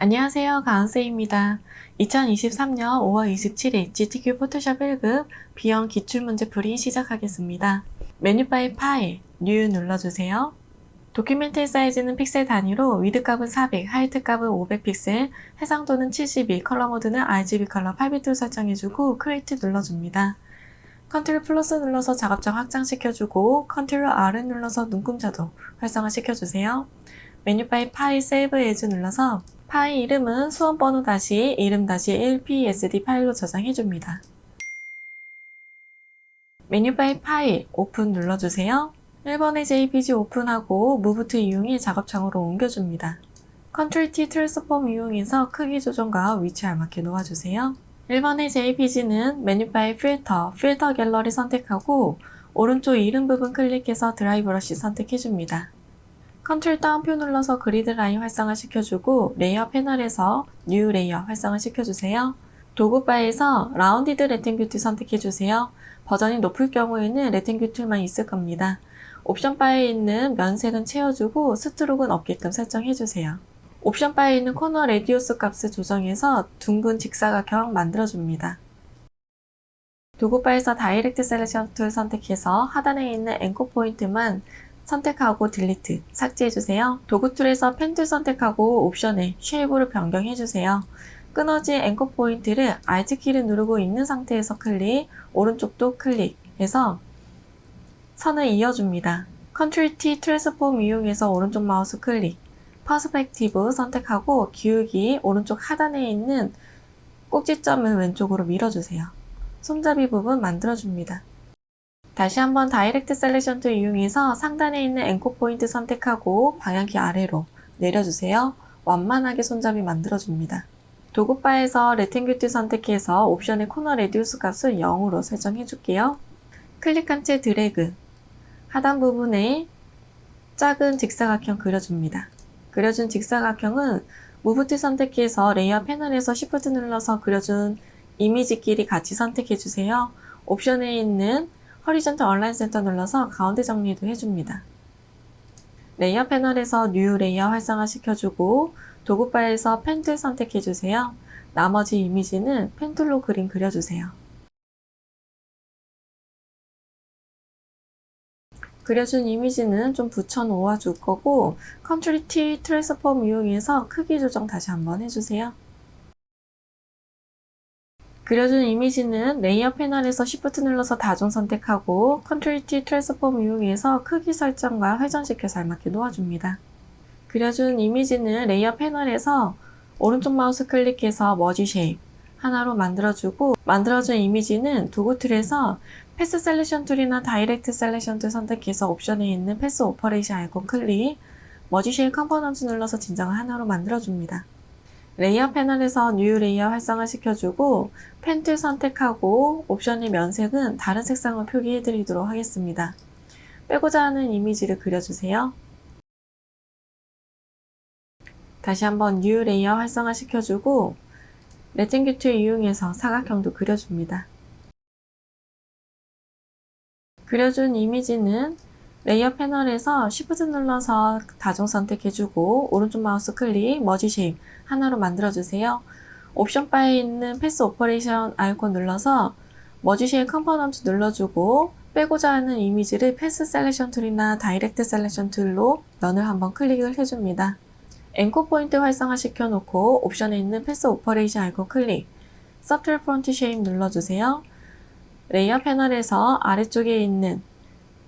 안녕하세요. 가은쌤입니다. 2023년 5월 27일 GTQ 포토샵 1급 B형 기출문제 풀이 시작하겠습니다. 메뉴바의 파일, 뉴 눌러주세요. 도큐멘트 사이즈는 픽셀 단위로 위드 값은 400, 하이트 값은 500픽셀, 해상도는 72, 컬러 모드는 RGB 컬러 8비트로 설정해주고 크리에이트 눌러줍니다. 컨트롤 플러스 눌러서 작업장 확장시켜주고 컨트롤 R을 눌러서 눈금자도 활성화시켜주세요. 메뉴바의 파일 세이브 에즈 눌러서 파일 이름은 수험번호 다시 이름 다시 1psd 파일로 저장해줍니다. 메뉴바의 파일 오픈 눌러주세요. 1번의 JPG 오픈하고 무브 투 이용해 작업창으로 옮겨줍니다. 컨트롤 T 트랜스폼 이용해서 크기 조정과 위치 알맞게 놓아주세요. 1번의 JPG는 메뉴바의 필터 갤러리 선택하고 오른쪽 이름 부분 클릭해서 드라이 브러쉬 선택해줍니다. 컨트롤 다운표 눌러서 그리드 라인 활성화 시켜주고 레이어 패널에서 뉴 레이어 활성화 시켜주세요. 도구 바에서 라운디드 레팅뷰티 선택해주세요. 버전이 높을 경우에는 레팅뷰티만 있을 겁니다. 옵션 바에 있는 면색은 채워주고 스트로크는 없게끔 설정해주세요. 옵션 바에 있는 코너 레디우스 값을 조정해서 둥근 직사각형 만들어줍니다. 도구 바에서 다이렉트 셀렉션 툴 선택해서 하단에 있는 앵커 포인트만 선택하고 딜리트, 삭제해주세요. 도구 툴에서 펜 툴 선택하고 옵션에 쉐이프를 변경해주세요. 끊어진 앵커 포인트를 Alt 키를 누르고 있는 상태에서 클릭, 오른쪽도 클릭해서 선을 이어줍니다. Ctrl T 트랜스폼 이용해서 오른쪽 마우스 클릭, 퍼스펙티브 선택하고 기울기 오른쪽 하단에 있는 꼭지점을 왼쪽으로 밀어주세요. 손잡이 부분 만들어줍니다. 다시 한번 다이렉트 셀렉션 툴 이용해서 상단에 있는 앵커 포인트 선택하고 방향키 아래로 내려주세요. 완만하게 손잡이 만들어줍니다. 도구바에서 레팅뷰티 선택해서 옵션의 코너 레디우스 값을 0으로 설정해줄게요. 클릭한 채 드래그, 하단 부분에 작은 직사각형 그려줍니다. 그려준 직사각형은 무브 툴 선택해서 레이어 패널에서 Shift 눌러서 그려준 이미지끼리 같이 선택해주세요. 옵션에 있는 허리전탈 얼라인 센터 눌러서 가운데 정리도 해줍니다. 레이어 패널에서 뉴 레이어 활성화 시켜주고 도구바에서 펜 툴 선택해주세요. 나머지 이미지는 펜 툴로 그림 그려주세요. 그려준 이미지는 좀 붙여 놓아줄 거고 Ctrl T 트랜스폼 이용해서 크기 조정 다시 한번 해주세요. 그려준 이미지는 레이어 패널에서 Shift 눌러서 다중 선택하고 Ctrl T 트랜스폼 이용해서 크기 설정과 회전시켜서 알맞게 놓아줍니다. 그려준 이미지는 레이어 패널에서 오른쪽 마우스 클릭해서 머지 쉐입 하나로 만들어주고 만들어준 이미지는 도구 툴에서 패스 셀렉션 툴이나 다이렉트 셀렉션 툴 선택해서 옵션에 있는 패스 오퍼레이션 아이콘 클릭, 머지 쉐입 컴포넌트 눌러서 진정을 하나로 만들어줍니다. 레이어 패널에서 뉴 레이어 활성화 시켜주고 펜 툴 선택하고 옵션의 면색은 다른 색상을 표기해 드리도록 하겠습니다. 빼고자 하는 이미지를 그려주세요. 다시 한번 뉴 레이어 활성화 시켜주고 레팅뷰티 이용해서 사각형도 그려줍니다. 그려준 이미지는 레이어 패널에서 Shift 눌러서 다중 선택해주고 오른쪽 마우스 클릭, 머지 쉐입 하나로 만들어주세요. 옵션 바에 있는 패스 오퍼레이션 아이콘 눌러서 머지 쉐입 컴포넌트 눌러주고 빼고자 하는 이미지를 패스 셀렉션 툴이나 다이렉트 셀렉션 툴로 면을 한번 클릭을 해줍니다. 앵커 포인트 활성화 시켜놓고 옵션에 있는 패스 오퍼레이션 아이콘 클릭, 서틀 프론트 쉐입 눌러주세요. 레이어 패널에서 아래쪽에 있는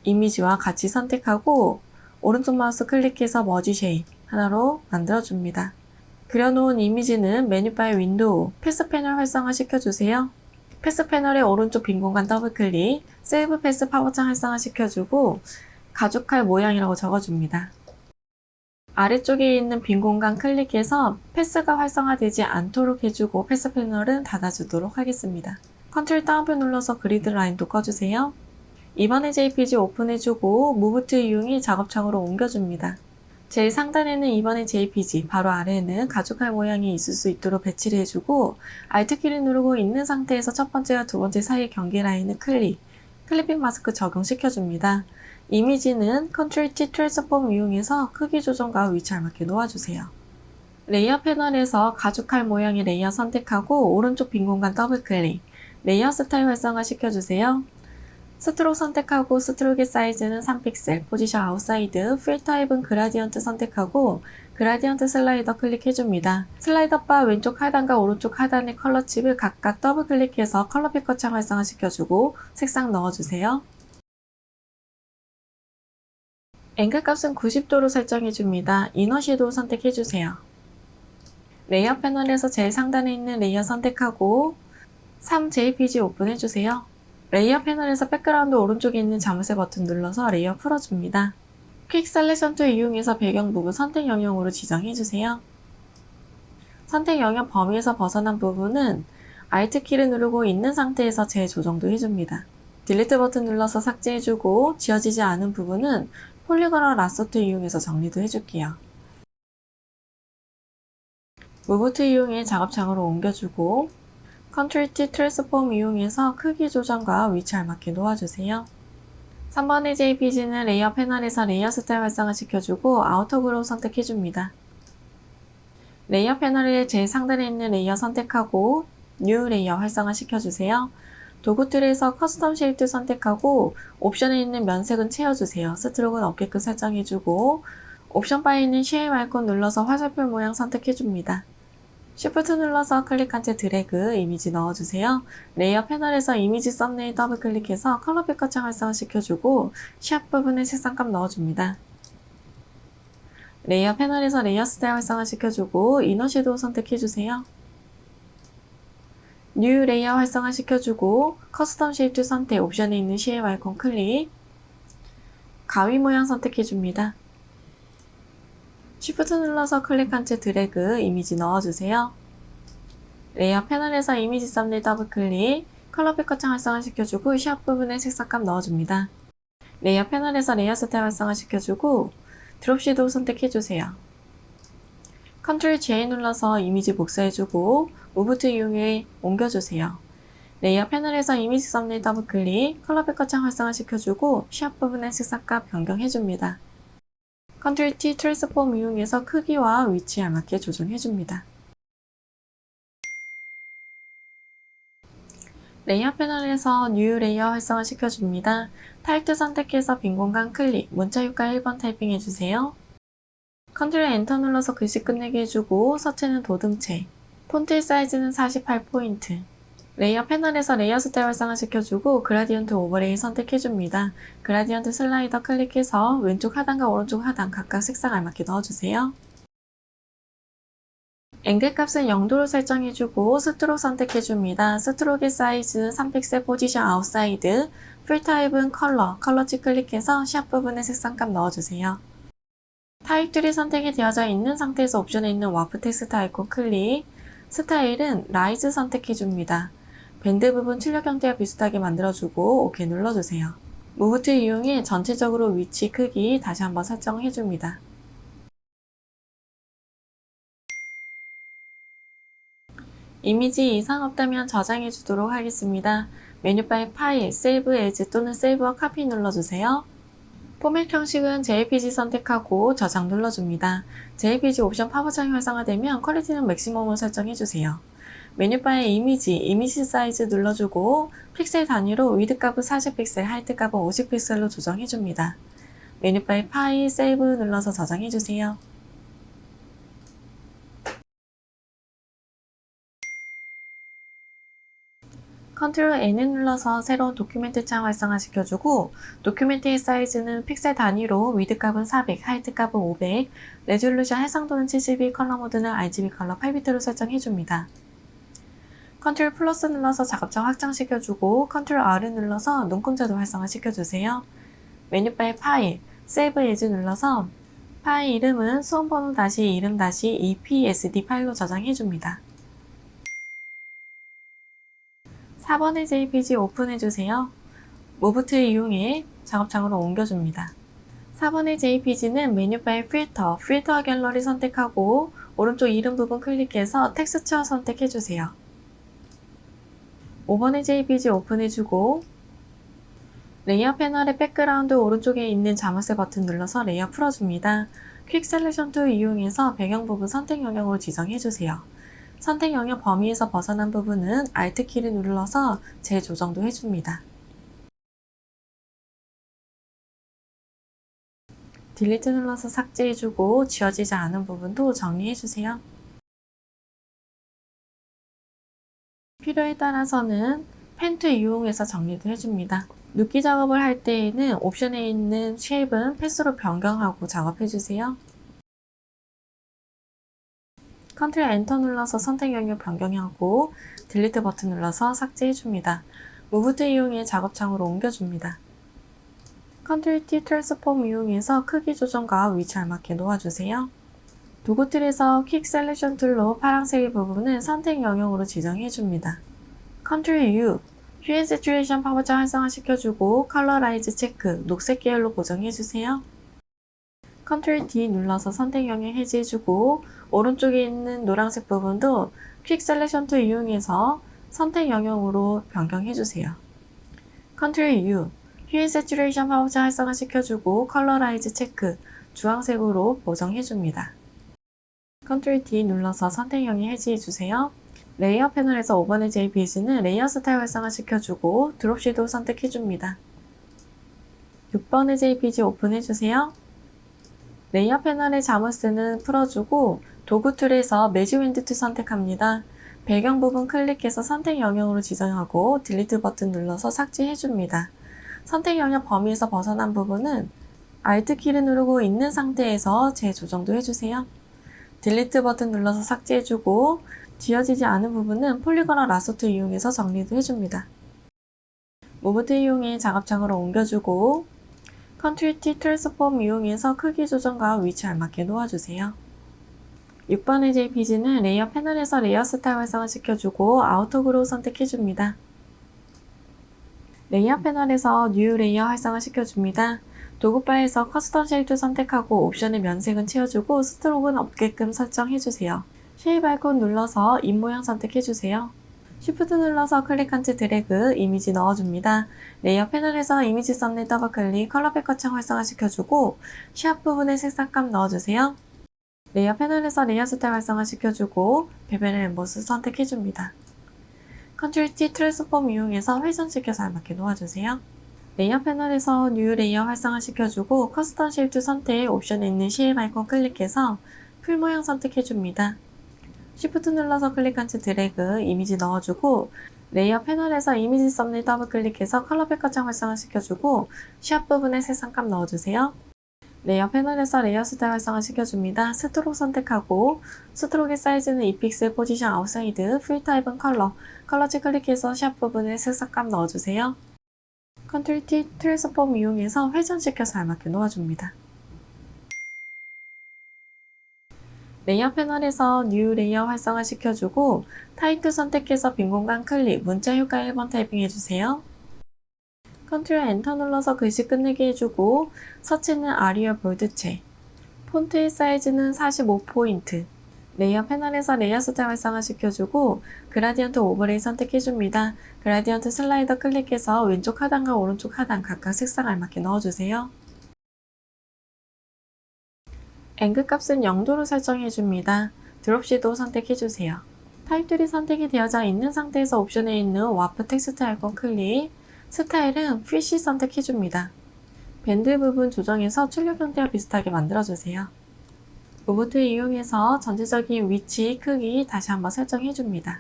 이미지와 같이 선택하고 오른쪽 마우스 클릭해서 머지 쉐입 하나로 만들어줍니다. 그려놓은 이미지는 메뉴바의 윈도우, 패스 패널 활성화 시켜주세요. 패스 패널의 오른쪽 빈 공간 더블 클릭, 세이브 패스 파워창 활성화 시켜주고 가죽칼 모양이라고 적어줍니다. 아래쪽에 있는 빈 공간 클릭해서 패스가 활성화되지 않도록 해주고 패스 패널은 닫아주도록 하겠습니다. 컨트롤 다운표 눌러서 그리드 라인도 꺼주세요. 이번에 JPG 오픈해주고 무브 툴 이용해 작업창으로 옮겨줍니다. 제일 상단에는 이번에 JPG, 바로 아래에는 가죽칼 모양이 있을 수 있도록 배치를 해주고 Alt 키를 누르고 있는 상태에서 첫 번째와 두 번째 사이 경계 라인을 클리핑 마스크 적용시켜줍니다. 이미지는 Ctrl T 트랜스폼 이용해서 크기 조정과 위치 알맞게 놓아주세요. 레이어 패널에서 가죽칼 모양의 레이어 선택하고 오른쪽 빈 공간 더블 클릭, 레이어 스타일 활성화 시켜주세요. 스트로크 선택하고 스트로크의 사이즈는 3픽셀, 포지션 아웃사이드, 필 타입은 그라디언트 선택하고 그라디언트 슬라이더 클릭해줍니다. 슬라이더 바 왼쪽 하단과 오른쪽 하단의 컬러 칩을 각각 더블 클릭해서 컬러 피커 창 활성화 시켜주고 색상 넣어주세요. 앵글 값은 90도로 설정해줍니다. 이너 섀도우 선택해주세요. 레이어 패널에서 제일 상단에 있는 레이어 선택하고 3JPG 오픈해주세요. 레이어 패널에서 백그라운드 오른쪽에 있는 자물쇠 버튼 눌러서 레이어 풀어줍니다. 퀵 셀렉션 툴 이용해서 배경 부분 선택 영역으로 지정해주세요. 선택 영역 범위에서 벗어난 부분은 Alt 키를 누르고 있는 상태에서 재조정도 해줍니다. 딜리트 버튼 눌러서 삭제해주고 지워지지 않은 부분은 폴리거나 라서 툴 이용해서 정리도 해줄게요. 무브 툴 이용해 작업창으로 옮겨주고 컨트롤 T 트랜스폼 이용해서 크기 조정과 위치 알맞게 놓아주세요. 3번의 JPG는 레이어 패널에서 레이어 스타일 활성화 시켜주고 아우터 그룹 선택해줍니다. 레이어 패널의 제일 상단에 있는 레이어 선택하고 뉴 레이어 활성화 시켜주세요. 도구 툴에서 커스텀 쉐입 선택하고 옵션에 있는 면색은 채워주세요. 스트로크는 없게끔 설정해주고 옵션 바에 있는 쉐입 아이콘 눌러서 화살표 모양 선택해줍니다. Shift 눌러서 클릭한 채 드래그 이미지 넣어주세요. 레이어 패널에서 이미지 썸네일 더블 클릭해서 컬러 피커 창 활성화 시켜주고 샵 부분에 색상감 넣어줍니다. 레이어 패널에서 레이어 스타일 활성화 시켜주고 이너 섀도우 선택해주세요. 뉴 레이어 활성화 시켜주고 커스텀 쉐입 선택 옵션에 있는 쉐입 아이콘 클릭 가위 모양 선택해줍니다. Shift 눌러서 클릭한 채 드래그 이미지 넣어주세요. 레이어 패널에서 이미지 썸네일 더블 클릭, 컬러 피커 창 활성화 시켜주고 샵 부분에 색상감 넣어줍니다. 레이어 패널에서 레이어 스타일 활성화 시켜주고 드롭 섀도우 선택해주세요. 컨트롤 J 눌러서 이미지 복사해주고 무브 툴 이용해 옮겨주세요. 레이어 패널에서 이미지 썸네일 더블 클릭, 컬러 피커 창 활성화 시켜주고 샵 부분에 색상감 변경해줍니다. 컨트롤 T 트랜스폼 이용해서 크기와 위치에 알맞게 조정해줍니다. 레이어 패널에서 뉴 레이어 활성화 시켜줍니다. 타입 선택해서 빈 공간 클릭, 문자 효과 1번 타이핑해주세요. 컨트롤 엔터 눌러서 글씨 끝내게 해주고 서체는 도듬체, 폰트 사이즈는 48포인트. 레이어 패널에서 레이어 스타일 활성화 시켜주고 그라디언트 오버레이 선택해줍니다. 그라디언트 슬라이더 클릭해서 왼쪽 하단과 오른쪽 하단 각각 색상 알맞게 넣어주세요. 앵글 값은 0도로 설정해주고 스트로크 선택해줍니다. 스트로크의 사이즈는 3픽셀 포지션 아웃사이드, 필 타입은 컬러 칩 클릭해서 샵 부분에 색상감 넣어주세요. 타입 툴이 선택이 되어져 있는 상태에서 옵션에 있는 와프 텍스트 아이콘 클릭, 스타일은 라이즈 선택해줍니다. 밴드 부분 출력 형태와 비슷하게 만들어주고 OK 눌러주세요. 무브 툴 이용해 전체적으로 위치, 크기 다시 한번 설정해줍니다. 이미지 이상 없다면 저장해 주도록 하겠습니다. 메뉴바의 파일, 세이브 에즈 또는 세이브와 카피 눌러주세요. 포맷 형식은 JPG 선택하고 저장 눌러줍니다. JPG 옵션 팝업창이 활성화되면 퀄리티는 맥시멈으로 설정해주세요. 메뉴바의 이미지 사이즈 눌러주고 픽셀 단위로 위드 값은 40픽셀, 하이트 값은 50픽셀로 조정해줍니다. 메뉴바의 파일, 세이브 눌러서 저장해주세요. 컨트롤 N을 눌러서 새로운 도큐멘트 창 활성화 시켜주고 도큐멘트의 사이즈는 픽셀 단위로 위드 값은 400, 하이트 값은 500, 레졸루션 해상도는 72, 컬러 모드는 RGB 컬러 8비트로 설정해줍니다. 컨트롤 플러스 눌러서 작업창 확장시켜주고 컨트롤 R을 눌러서 눈금자도 활성화 시켜주세요. 메뉴바의 파일, 세이브 에즈 눌러서 파일 이름은 수험번호 이름 EPSD 파일로 저장해줍니다. 4번의 JPG 오픈해주세요. 무브 툴 이용해 작업창으로 옮겨줍니다. 4번의 JPG는 메뉴바의 필터 갤러리 선택하고 오른쪽 이름 부분 클릭해서 텍스처 선택해주세요. 5번의 JPG 오픈해주고 레이어 패널의 백그라운드 오른쪽에 있는 자물쇠 버튼 눌러서 레이어 풀어줍니다. 퀵 셀렉션 툴 이용해서 배경 부분 선택 영역으로 지정해주세요. 선택 영역 범위에서 벗어난 부분은 Alt 키를 눌러서 재조정도 해줍니다. 딜리트 눌러서 삭제해주고 지워지지 않은 부분도 정리해주세요. 필요에 따라서는 펜 툴 이용해서 정리도 해줍니다. 눕기 작업을 할 때에는 옵션에 있는 쉐입은 패스로 변경하고 작업해주세요. 컨트롤 엔터 눌러서 선택 영역 변경하고 딜리트 버튼 눌러서 삭제해줍니다. 무브 툴 이용해 작업창으로 옮겨줍니다. 컨트롤 T 트랜스폼 이용해서 크기 조정과 위치 알맞게 놓아주세요. 도구 툴에서 퀵 셀렉션 툴로 파란색의 부분은 선택 영역으로 지정해줍니다. 컨트롤 U 휴 세츄레이션 파워장 활성화시켜주고 컬러라이즈 체크 녹색 계열로 고정해주세요. 컨트롤 D 눌러서 선택 영역 해제해주고 오른쪽에 있는 노란색 부분도 퀵 셀렉션 툴 이용해서 선택 영역으로 변경해주세요. 컨트롤 U 휴 세츄레이션 파워장 활성화시켜주고 컬러라이즈 체크 주황색으로 보정해줍니다. 컨트롤 D 눌러서 선택 영역 해제해주세요. 레이어 패널에서 5번의 JPG는 레이어 스타일 활성화시켜주고 드롭 섀도우 선택해줍니다. 6번의 JPG 오픈해주세요. 레이어 패널의 자무스는 풀어주고 도구 툴에서 매직 윈드 툴 선택합니다. 배경 부분 클릭해서 선택 영역으로 지정하고 딜리트 버튼 눌러서 삭제해줍니다. 선택 영역 범위에서 벗어난 부분은 Alt 키를 누르고 있는 상태에서 재조정도 해주세요. 딜리트 버튼 눌러서 삭제해주고 지워지지 않은 부분은 폴리거나 라소 툴 이용해서 정리도 해줍니다. 무브 툴 이용해 작업창으로 옮겨주고 컨트롤 T 트랜스폼 이용해서 크기 조정과 위치 알맞게 놓아주세요. 6번의 JPG는 레이어 패널에서 레이어 스타일 활성화시켜주고 아우터 그로우 선택해줍니다. 레이어 패널에서 뉴 레이어 활성화시켜줍니다. 도구바에서 커스텀 쉐입 선택하고 옵션의 면색은 채워주고 스트로크는 없게끔 설정해주세요. 쉐입 아이콘 눌러서 입 모양 선택해주세요. Shift 눌러서 클릭한 채 드래그 이미지 넣어줍니다. 레이어 패널에서 이미지 썸네일 더블클릭 컬러 백커 창 활성화시켜주고 샵 부분에 색상감 넣어주세요. 레이어 패널에서 레이어 스타일 활성화시켜주고 배변의 엠보스 선택해줍니다. 컨트롤 T 트랜스폼 이용해서 회전시켜서 알맞게 놓아주세요. 레이어 패널에서 뉴 레이어 활성화시켜주고 커스텀 쉐입 선택 옵션에 있는 쉐입 아이콘 클릭해서 풀 모양 선택해줍니다. Shift 눌러서 클릭한 채 드래그 이미지 넣어주고 레이어 패널에서 이미지 썸네일 더블 클릭해서 컬러 백커 창 활성화시켜주고 샵 부분에 색상감 넣어주세요. 레이어 패널에서 레이어 스타일 활성화시켜줍니다. 스트로크 선택하고 스트로크의 사이즈는 2픽셀 포지션 아웃사이드 필 타입은 컬러지 클릭해서 샵 부분에 색상감 넣어주세요. 컨트롤 T 트랜스폼 이용해서 회전시켜서 알맞게 놓아줍니다. 레이어 패널에서 뉴 레이어 활성화시켜주고 타이틀 선택해서 빈 공간 클릭, 문자 효과 1번 타이핑해주세요. 컨트롤 엔터 눌러서 글씨 끝내게 해주고 서치는 아리얼 볼드체, 폰트의 사이즈는 45포인트, 레이어 패널에서 레이어 스타일 활성화시켜주고 그라디언트 오버레이 선택해줍니다. 그라디언트 슬라이더 클릭해서 왼쪽 하단과 오른쪽 하단 각각 색상 알맞게 넣어주세요. 앵글 값은 0도로 설정해줍니다. 드롭 섀도우 선택해주세요. 타입들이 선택이 되어져 있는 상태에서 옵션에 있는 와프 텍스트 아이콘 클릭, 스타일은 피쉬 선택해줍니다. 밴드 부분 조정해서 출력 형태와 비슷하게 만들어주세요. 무브 툴 이용해서 전체적인 위치, 크기 다시 한번 설정해줍니다.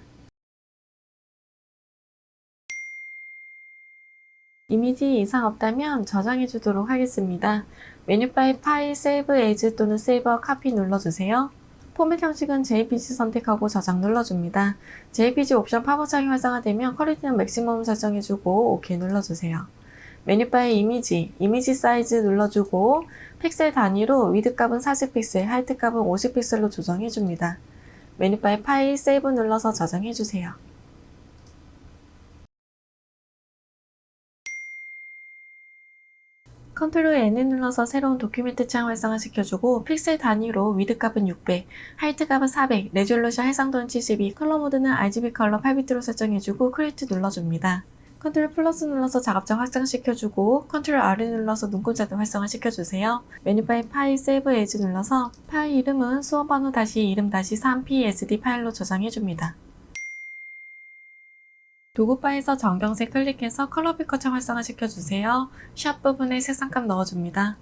이미지 이상 없다면 저장해주도록 하겠습니다. 메뉴바의 파일, 세이브 에이즈 또는 세이버 카피 눌러주세요. 포맷 형식은 JPG 선택하고 저장 눌러줍니다. JPG 옵션 팝업창이 활성화되면 퀄리티는 맥시멈 설정해주고 OK 눌러주세요. 메뉴바의 이미지 사이즈 눌러주고 픽셀 단위로 위드 값은 40픽셀, 하이트 값은 50픽셀로 조정해줍니다. 메뉴바의 파일, 세이브 눌러서 저장해주세요. 컨트롤 N을 눌러서 새로운 도큐멘트 창 활성화시켜주고 픽셀 단위로 위드 값은 600, 하이트 값은 400, 레졸루션 해상도는 72, 컬러 모드는 RGB 컬러 8비트로 설정해주고 크리에이트 눌러줍니다. 컨트롤 플러스 눌러서 작업장 확장시켜주고 컨트롤 R을 눌러서 눈동자도 활성화시켜주세요. 메뉴바에 파일 세이브 에즈 눌러서 파일 이름은 수험번호 이름 3psd 파일로 저장해줍니다. 도구바에서 정경색 클릭해서 컬러 피커창 활성화시켜주세요. 샵 부분에 색상값 넣어줍니다.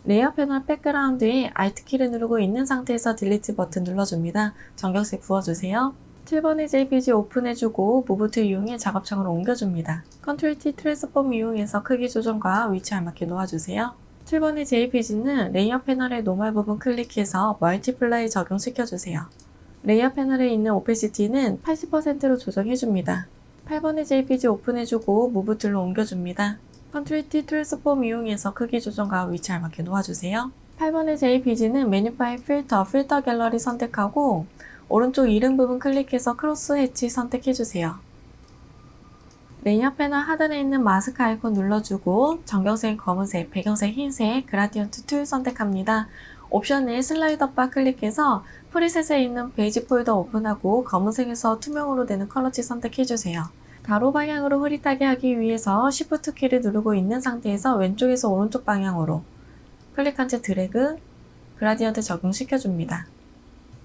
레이어 패널 백그라운드에 Alt키를 누르고 있는 상태에서 딜리트 버튼 눌러줍니다. 정경색 부어주세요. 7번의 JPG 오픈해주고 무브 툴 이용해 작업창으로 옮겨줍니다. 컨트롤 T 트랜스폼 이용해서 크기 조정과 위치 알맞게 놓아주세요. 7번의 JPG는 레이어 패널의 노멀 부분 클릭해서 멀티플라이 적용시켜주세요. 레이어 패널에 있는 오페시티는 80%로 조정해줍니다. 8번의 JPG 오픈해주고 무브 툴로 옮겨줍니다. 컨트롤 T 트랜스폼 이용해서 크기 조정과 위치 알맞게 놓아주세요. 8번의 JPG는 메뉴 파일 필터 갤러리 선택하고 오른쪽 이름 부분 클릭해서 크로스 해치 선택해주세요. 레이어 패널 하단에 있는 마스크 아이콘 눌러주고 정경색 검은색, 배경색 흰색, 그라디언트 툴 선택합니다. 옵션에 슬라이더 바 클릭해서 프리셋에 있는 베이지 폴더 오픈하고 검은색에서 투명으로 되는 컬러치 선택해주세요. 가로 방향으로 흐릿하게 하기 위해서 Shift 키를 누르고 있는 상태에서 왼쪽에서 오른쪽 방향으로 클릭한 채 드래그, 그라디언트 적용시켜줍니다.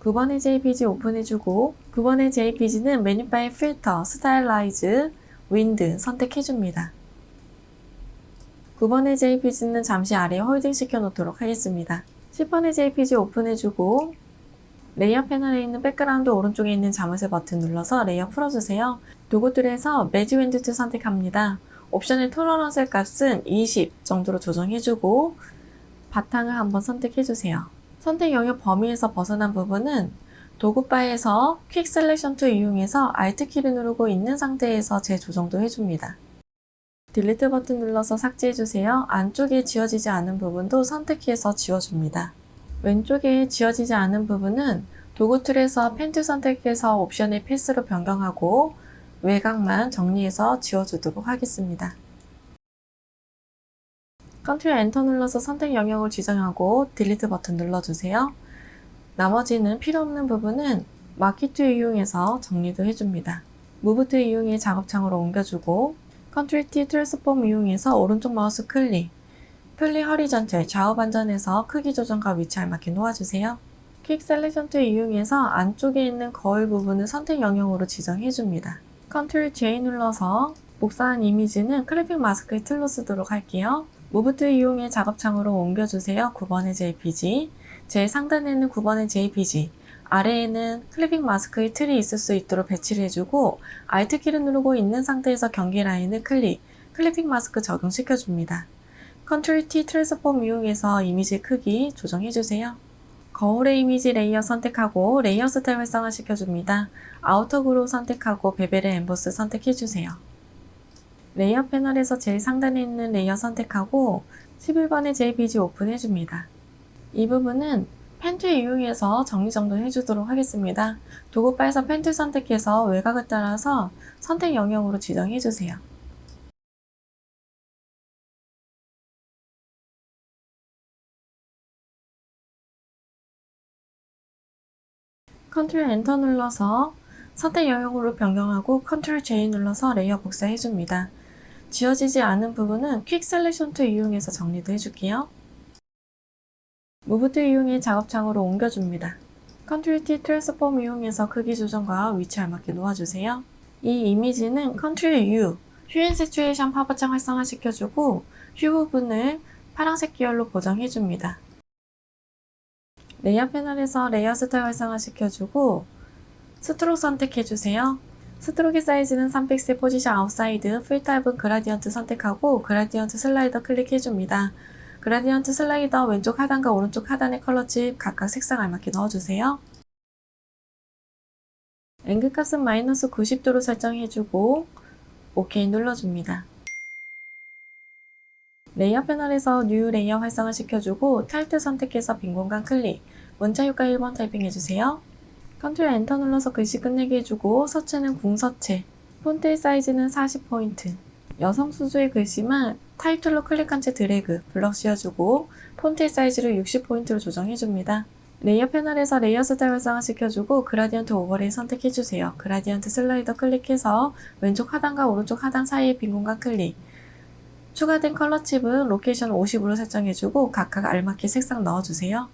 9번의 JPG 오픈해주고 9번의 JPG는 메뉴 파일 필터, 스타일라이즈, 윈드 선택해줍니다. 9번의 JPG는 잠시 아래에 홀딩 시켜놓도록 하겠습니다. 10번의 JPG 오픈해주고 레이어 패널에 있는 백그라운드 오른쪽에 있는 자물쇠 버튼 눌러서 레이어 풀어주세요. 도구툴에서 매지 윈드 툴 선택합니다. 옵션의 톨러런스 값은 20 정도로 조정해주고 바탕을 한번 선택해주세요. 선택 영역 범위에서 벗어난 부분은 도구바에서 퀵 셀렉션 툴 이용해서 Alt키를 누르고 있는 상태에서 재조정도 해줍니다. 딜리트 버튼 눌러서 삭제해주세요. 안쪽에 지워지지 않은 부분도 선택해서 지워줍니다. 왼쪽에 지워지지 않은 부분은 도구 툴에서 펜 툴 선택해서 옵션의 패스로 변경하고 외곽만 정리해서 지워주도록 하겠습니다. 컨트롤 엔터 눌러서 선택 영역을 지정하고 딜리트 버튼 눌러주세요. 나머지는 필요 없는 부분은 마키 툴 이용해서 정리도 해줍니다. 무브 툴 이용해 작업창으로 옮겨주고 컨트롤 T 트랜스폼 이용해서 오른쪽 마우스 클릭, 플리 허리전틀 좌우 반전해서 크기 조정과 위치 알맞게 놓아주세요. 퀵 셀렉션 툴 이용해서 안쪽에 있는 거울 부분을 선택 영역으로 지정해줍니다. 컨트롤 J 눌러서 복사한 이미지는 클리핑 마스크의 툴로 쓰도록 할게요. 무브 툴 이용해 작업창으로 옮겨주세요. 9번의 JPG, 제일 상단에는 9번의 JPG, 아래에는 클리핑 마스크의 틀이 있을 수 있도록 배치를 해주고 Alt키를 누르고 있는 상태에서 경계 라인을 클리핑 마스크 적용시켜줍니다. 컨트롤 T 트랜스폼 이용해서 이미지 크기 조정해주세요. 거울의 이미지 레이어 선택하고 레이어 스타일 활성화시켜줍니다. 아우터 그로우 선택하고 베벨의 엠보스 선택해주세요. 레이어 패널에서 제일 상단에 있는 레이어 선택하고 11번의 JPG 오픈해줍니다. 이 부분은 펜툴 이용해서 정리정돈 해주도록 하겠습니다. 도구바에서 펜툴 선택해서 외곽을 따라서 선택 영역으로 지정해주세요. 컨트롤 엔터 눌러서 선택 영역으로 변경하고 컨트롤 J 눌러서 레이어 복사해줍니다. 지워지지 않은 부분은 퀵 셀렉션 툴 이용해서 정리도 해줄게요. 무브 툴 이용해 작업창으로 옮겨줍니다. 컨트롤 T 트랜스폼 이용해서 크기 조정과 위치 알맞게 놓아주세요. 이 이미지는 컨트롤 U, 휴 세츄에이션 파버창 활성화시켜주고 휴 부분을 파란색 계열로 보정해줍니다. 레이어 패널에서 레이어 스타일 활성화시켜주고 스트로크 선택해주세요. 스트로크의 사이즈는 3픽셀 포지션 아웃사이드, 풀 타입은 그라디언트 선택하고 그라디언트 슬라이더 클릭해줍니다. 그라디언트 슬라이더 왼쪽 하단과 오른쪽 하단의 컬러칩 각각 색상 알맞게 넣어주세요. 앵글 값은 마이너스 90도로 설정해주고 OK 눌러줍니다. 레이어 패널에서 뉴 레이어 활성화시켜주고 타입 선택해서 빈 공간 클릭, 문자 효과 1번 타이핑해주세요. 컨트롤 엔터 눌러서 글씨 끝내게 해주고 서체는 궁서체, 폰트의 사이즈는 40포인트, 여성 수주의 글씨만 타입 툴로 클릭한 채 드래그, 블럭 씌워주고 폰트의 사이즈를 60포인트로 조정해줍니다. 레이어 패널에서 레이어 스타일 활성화시켜주고 그라디언트 오버레이 선택해주세요. 그라디언트 슬라이더 클릭해서 왼쪽 하단과 오른쪽 하단 사이의 빈 공간 클릭. 추가된 컬러 칩은 로케이션 50으로 설정해주고 각각 알맞게 색상 넣어주세요.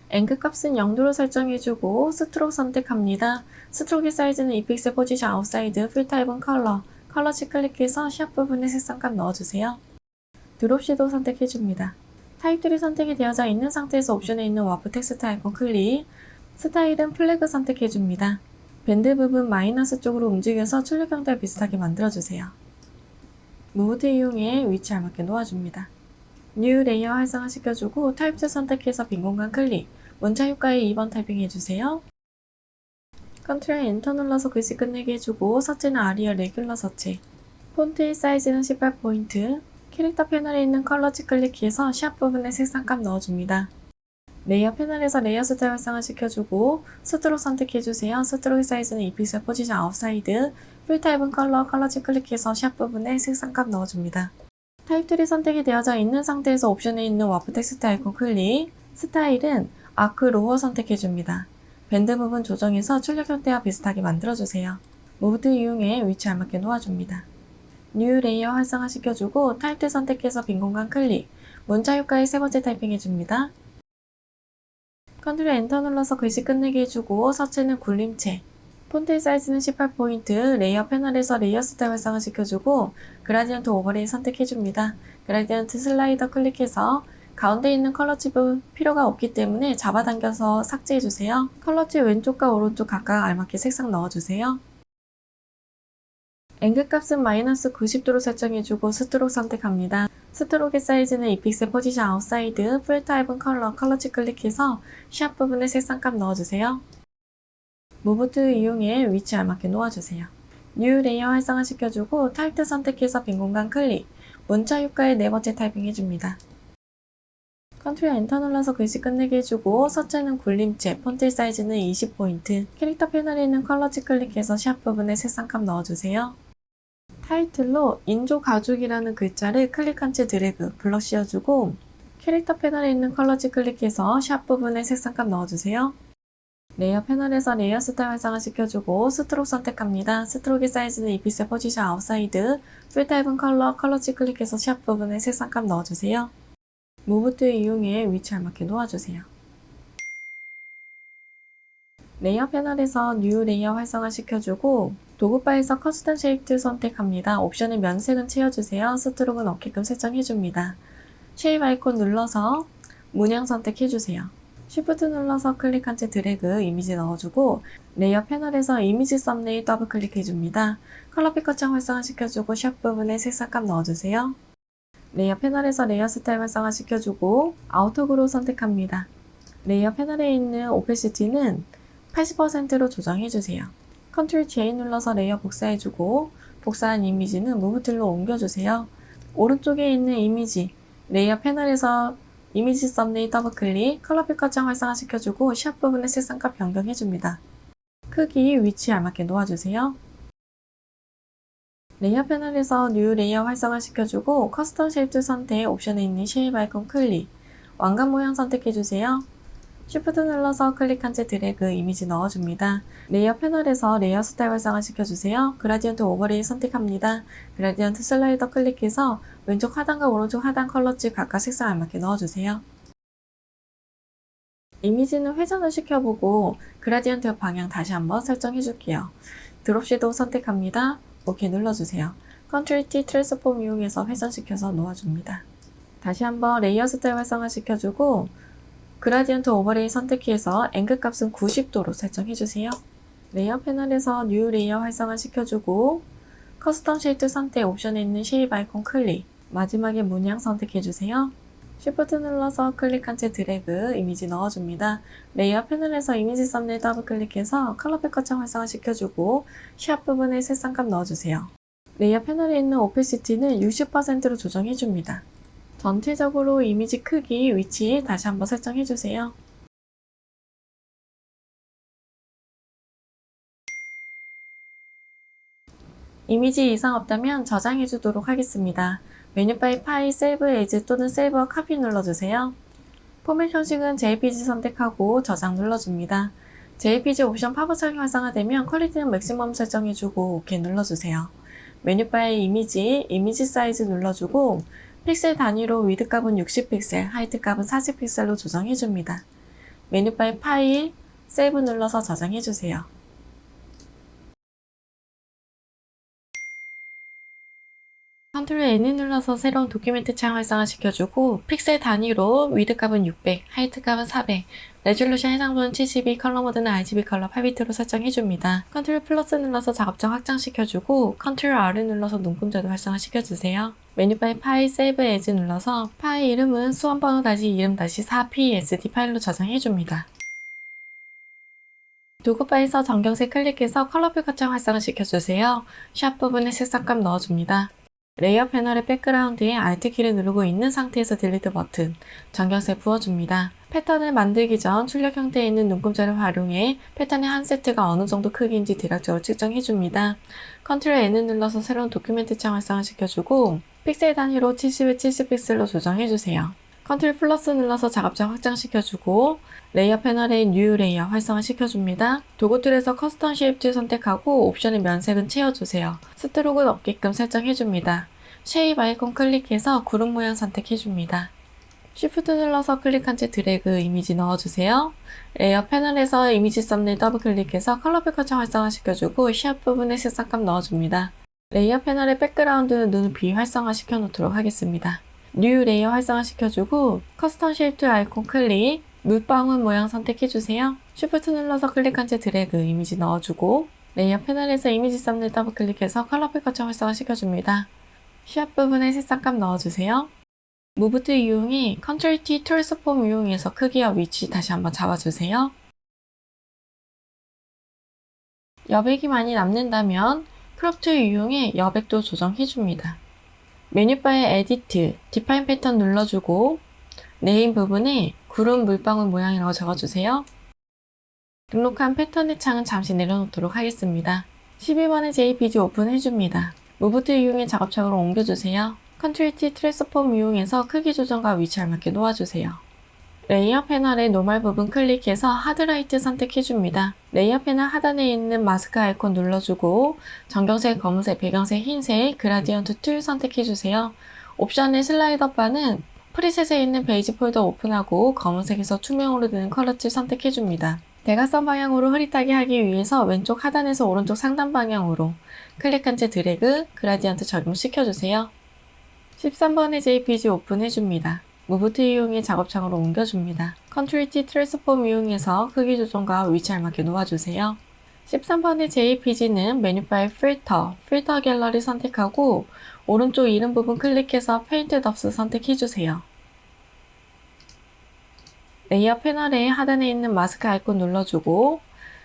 앵글 값은 0도로 설정해주고 스트로크 선택합니다. 스트로크의 사이즈는 2픽셀 포지션 아웃사이드, 필 타입은 컬러, 컬러 칩 클릭해서 샵 부분에 색상값 넣어주세요. 드롭 섀도우 선택해줍니다. 타입들이 선택이 되어져 있는 상태에서 옵션에 있는 와프 텍스트 아이콘 클릭, 스타일은 플래그 선택해줍니다. 밴드 부분 마이너스 쪽으로 움직여서 출력 형태와 비슷하게 만들어주세요. 무브트 이용해 위치 알맞게 놓아줍니다. 뉴 레이어 활성화시켜주고 타입2 선택해서 빈 공간 클릭, 문자 효과에 2번 타이핑 해주세요. 컨트롤 엔터 눌러서 글씨 끝내게 해주고 서체는 아리어 레귤러 서체, 폰트의 사이즈는 18포인트, 캐릭터 패널에 있는 컬러치 클릭해서 샵 부분에 색상값 넣어줍니다. 레이어 패널에서 레이어 스타일 활성화시켜주고 스트로크 선택해주세요. 스트로크 사이즈는 2픽셀 포지션 아웃사이드, 필 타입은 컬러, 컬러치 클릭해서 샵 부분에 색상값 넣어줍니다. 타입3 선택이 되어져 있는 상태에서 옵션에 있는 와프 텍스트 아이콘 클릭, 스타일은 아크 로어 선택해줍니다. 밴드 부분 조정해서 출력 형태와 비슷하게 만들어주세요. 무브트 이용해 위치 알맞게 놓아줍니다. 뉴 레이어 활성화시켜주고 타입2 선택해서 빈 공간 클릭, 문자 효과에 세 번째 타이핑 해줍니다. 컨트롤 엔터 눌러서 글씨 끝내게 해주고 서체는 굴림체, 폰트의 사이즈는 18포인트, 레이어 패널에서 레이어 스타일 활성화시켜주고 그라디언트 오버레이 선택해줍니다. 그라디언트 슬라이더 클릭해서 가운데 있는 컬러 칩은 필요가 없기 때문에 잡아당겨서 삭제해주세요. 컬러 칩 왼쪽과 오른쪽 각각 알맞게 색상 넣어주세요. 앵글 값은 마이너스 90도로 설정해주고 스트로크 선택합니다. 스트로크의 사이즈는 2픽셀 포지션 아웃사이드, 풀 타입은 컬러, 컬러칩 클릭해서 샵 부분에 색상값 넣어주세요. 무브트 이용해 위치 알맞게 놓아주세요. 뉴 레이어 활성화시켜주고 타입2 선택해서 빈 공간 클릭, 문자 효과에 네 번째 타이핑 해줍니다. 컨트롤 엔터 눌러서 글씨 끝내게 해주고 서체는 굴림체, 폰트 사이즈는 20포인트, 캐릭터 패널에 있는 컬러치 클릭해서 샵 부분에 색상값 넣어주세요. 타이틀로 인조 가죽이라는 글자를 클릭한 채 드래그, 블럭 씌워주고 캐릭터 패널에 있는 컬러치 클릭해서 샵 부분에 색상값 넣어주세요. 레이어 패널에서 레이어 스타일 활성화시켜주고 스트로크 선택합니다. 스트로크의 사이즈는 2픽셀 포지션 아웃사이드, 필 타입은 컬러, 컬러치 클릭해서 샵 부분에 색상값 넣어주세요. 무브트 이용해 위치 알맞게 놓아주세요. 레이어 패널에서 뉴 레이어 활성화시켜주고 도구바에서 커스텀 쉐입 선택합니다. 옵션은 면색은 채워주세요. 스트로크는 없게끔 설정해줍니다. 쉐입 아이콘 눌러서 문양 선택해주세요. Shift 눌러서 클릭한 채 드래그 이미지 넣어주고 레이어 패널에서 이미지 썸네일 더블 클릭해줍니다. 컬러 피커창 활성화시켜주고 샵 부분에 색상값 넣어주세요. 레이어 패널에서 레이어 스타일 활성화시켜주고 아우터 그로우 선택합니다. 레이어 패널에 있는 오페시티는 80%로 조정해주세요. 컨트롤 J 눌러서 레이어 복사해주고 복사한 이미지는 무브 툴로 옮겨주세요. 오른쪽에 있는 이미지 레이어 패널에서 이미지 썸네일 더블클릭, 컬러 피커창 활성화시켜주고 샵 부분의 색상값 변경해줍니다. 크기, 위치 알맞게 놓아주세요. 레이어 패널에서 뉴 레이어 활성화시켜주고 커스텀 쉐입 선택, 옵션에 있는 쉐입 아이콘 클릭, 왕관 모양 선택해주세요. Shift 눌러서 클릭한 채 드래그 이미지 넣어줍니다. 레이어 패널에서 레이어 스타일 활성화시켜주세요. 그라디언트 오버레이 선택합니다. 그라디언트 슬라이더 클릭해서 왼쪽 하단과 오른쪽 하단 컬러치 각각 색상 알맞게 넣어주세요. 이미지는 회전을 시켜보고 그라디언트 방향 다시 한번 설정해줄게요. 드롭 섀도우 선택합니다. OK 눌러주세요. 컨트롤 T 트랜스폼 이용해서 회전시켜서 놓아줍니다. 다시 한번 레이어 스타일 활성화시켜주고 그라디언트 오버레이 선택해서 앵글 값은 90도로 설정해주세요. 레이어 패널에서 뉴 레이어 활성화시켜주고 커스텀 쉐입 선택, 옵션에 있는 쉐입 아이콘 클릭, 마지막에 문양 선택해주세요. Shift 눌러서 클릭한 채 드래그 이미지 넣어줍니다. 레이어 패널에서 이미지 썸네일 더블 클릭해서 컬러 피커창 활성화시켜주고 샵 부분에 색상값 넣어주세요. 레이어 패널에 있는 오페시티는 60%로 조정해줍니다. 전체적으로 이미지 크기, 위치 다시 한번 설정해주세요. 이미지 이상 없다면 저장해 주도록 하겠습니다. 메뉴바의 파일, 세이브 에이즈 또는 세이브와 카피 눌러주세요. 포맷 형식은 JPG 선택하고 저장 눌러줍니다. JPG 옵션 팝업 창이 활성화되면 퀄리티는 맥시멈 설정해주고 OK 눌러주세요. 메뉴바의 이미지 사이즈 눌러주고 픽셀 단위로 위드 값은 60픽셀, 하이트 값은 40픽셀로 조정해줍니다. 메뉴바의 파일, 세이브 눌러서 저장해주세요. 컨트롤 N을 눌러서 새로운 도큐멘트 창 활성화시켜주고 픽셀 단위로 위드 값은 600, 하이트 값은 400, 레졸루션 해상도는 72, 컬러 모드는 RGB 컬러 8비트로 설정해줍니다. 컨트롤 플러스 눌러서 작업장 확장시켜주고 컨트롤 R을 눌러서 눈금자도 활성화시켜주세요. 메뉴바의 파일, 세이브 에즈 눌러서 파일 이름은 수험번호 이름 4PSD 파일로 저장해줍니다. 도구 파일에서 정경색 클릭해서 컬러뷰 거창 활성화시켜주세요. 샵 부분에 색상감 넣어줍니다. 레이어 패널의 백그라운드에 Alt키를 누르고 있는 상태에서 딜리트 버튼, 정경색 부어줍니다. 패턴을 만들기 전 출력 형태에 있는 눈금자를 활용해 패턴의 한 세트가 어느 정도 크기인지 대략적으로 측정해줍니다. 컨트롤 N을 눌러서 새로운 도큐멘트 창 활성화시켜주고 픽셀 단위로 70에 70픽셀로 조정해주세요. 컨트롤 플러스 눌러서 작업장 확장시켜주고 레이어 패널의 뉴 레이어 활성화시켜줍니다. 도구 툴에서 커스텀 쉐입 툴 선택하고 옵션의 면색은 채워주세요. 스트로크는 없게끔 설정해줍니다. 쉐입 아이콘 클릭해서 구름 모양 선택해줍니다. Shift 눌러서 클릭한 채 드래그 이미지 넣어주세요. 레이어 패널에서 이미지 썸네일 더블 클릭해서 컬러 뷰커창 활성화시켜주고 샵 부분에 색상감 넣어줍니다. 레이어 패널의 백그라운드는 눈을 비활성화 시켜놓도록 하겠습니다. 뉴 레이어 활성화시켜주고 커스텀 쉐입 툴 아이콘 클릭, 물방울 모양 선택해주세요. Shift 눌러서 클릭한 채 드래그 이미지 넣어주고 레이어 패널에서 이미지 썸네일 더블 클릭해서 컬러 뷰커창 활성화시켜줍니다. 샵 부분에 색상감 넣어주세요. 무브 툴 이용해 컨트롤 T 트랜스폼 이용해서 크기와 위치 다시 한번 잡아주세요. 여백이 많이 남는다면 크롭 툴 이용해 여백도 조정해줍니다. 메뉴바의 에디트, 디파인 패턴 눌러주고 네임 부분에 구름 물방울 모양이라고 적어주세요. 등록한 패턴의 창은 잠시 내려놓도록 하겠습니다. 12번의 JPG 오픈해줍니다. 무브 툴 이용해 작업창으로 옮겨주세요. 컨트롤 T 트랜스폼 이용해서 크기 조정과 위치 알맞게 놓아주세요. 레이어 패널의 노멀 부분 클릭해서 하드라이트 선택해줍니다. 레이어 패널 하단에 있는 마스크 아이콘 눌러주고 정경색, 검은색, 배경색, 흰색, 그라디언트 툴 선택해주세요. 옵션의 슬라이더 바는 프리셋에 있는 베이지 폴더 오픈하고 검은색에서 투명으로 되는 컬러 툴 선택해줍니다. 대각선 방향으로 흐릿하게 하기 위해서 왼쪽 하단에서 오른쪽 상단 방향으로 클릭한 채 드래그, 그라디언트 적용시켜주세요. 13번의 JPG 오픈해줍니다. 무브 툴 이용해 작업창으로 옮겨줍니다. 컨트롤 T 트랜스폼 이용해서 크기 조정과 위치 알맞게 놓아주세요. 13번의 JPG는 메뉴바의 필터 갤러리 선택하고 오른쪽 이름 부분 클릭해서 페인트 덥스 선택해주세요. 레이어 패널의 하단에 있는 마스크 아이콘 눌러주고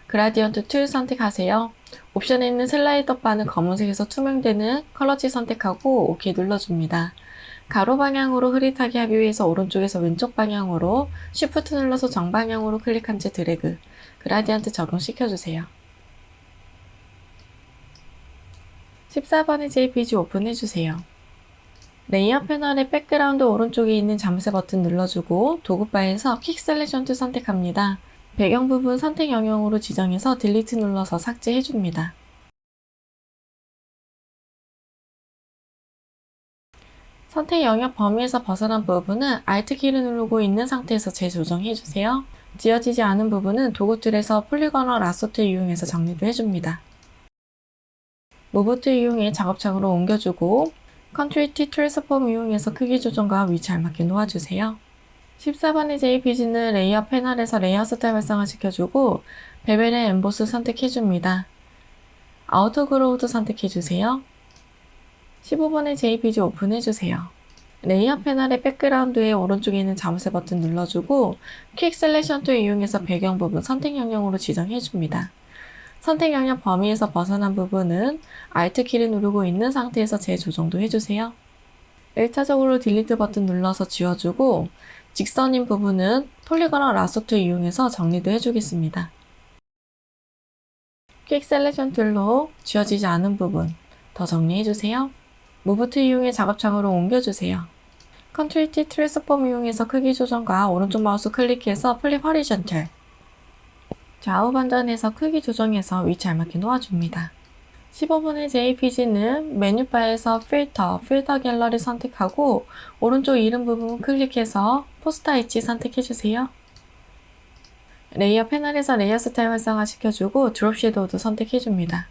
그라디언트 툴 선택하세요. 옵션에 있는 슬라이더 바는 검은색에서 투명되는 컬러지 선택하고 OK 눌러줍니다. 가로 방향으로 흐릿하게 하기 위해서 오른쪽에서 왼쪽 방향으로 Shift 눌러서 정방향으로 클릭한 채 드래그, 그라디언트 적용시켜주세요. 14번의 JPG 오픈해주세요. 레이어 패널의 백그라운드 오른쪽에 있는 잠새 버튼 눌러주고 도구바에서 퀵 셀렉션 툴 선택합니다. 배경 부분 선택 영역으로 지정해서 딜리트 눌러서 삭제해줍니다. 선택 영역 범위에서 벗어난 부분은 Alt키를 누르고 있는 상태에서 재조정해주세요. 지워지지 않은 부분은 도구 툴에서 폴리거널 라소 툴 이용해서 정리도 해줍니다. 무브 툴 이용해 작업창으로 옮겨주고 컨트롤 T 트랜스폼 이용해서 크기 조정과 위치 알맞게 놓아주세요. 14번의 JPG는 레이어 패널에서 레이어 스타일 활성화시켜주고 베벨의 엠보스 선택해줍니다. 아우터 그로우드 선택해주세요. 15번의 JPG 오픈해주세요. 레이어 패널의 백그라운드의 오른쪽에 있는 잠새 버튼 눌러주고 퀵 셀렉션 툴 이용해서 배경 부분 선택 영역으로 지정해줍니다. 선택 영역 범위에서 벗어난 부분은 Alt키를 누르고 있는 상태에서 재조정도 해주세요. 1차적으로 딜리트 버튼 눌러서 지워주고 직선인 부분은 폴리거널 라소 툴 이용해서 정리도 해주겠습니다. 퀵 셀렉션 툴로 지워지지 않은 부분, 더 정리해주세요. 무브 툴 이용해 작업창으로 옮겨주세요. 컨트롤 T 트랜스폼 이용해서 크기 조정과 오른쪽 마우스 클릭해서 플립 허리전털. 좌우 반전해서 크기 조정해서 위치 알맞게 놓아줍니다. 15분의 JPG는 메뉴바에서 필터 갤러리 선택하고 오른쪽 이름 부분 클릭해서 포스터 엣지 선택해주세요. 레이어 패널에서 레이어 스타일 활성화 시켜주고 드롭 섀도우도 선택해줍니다.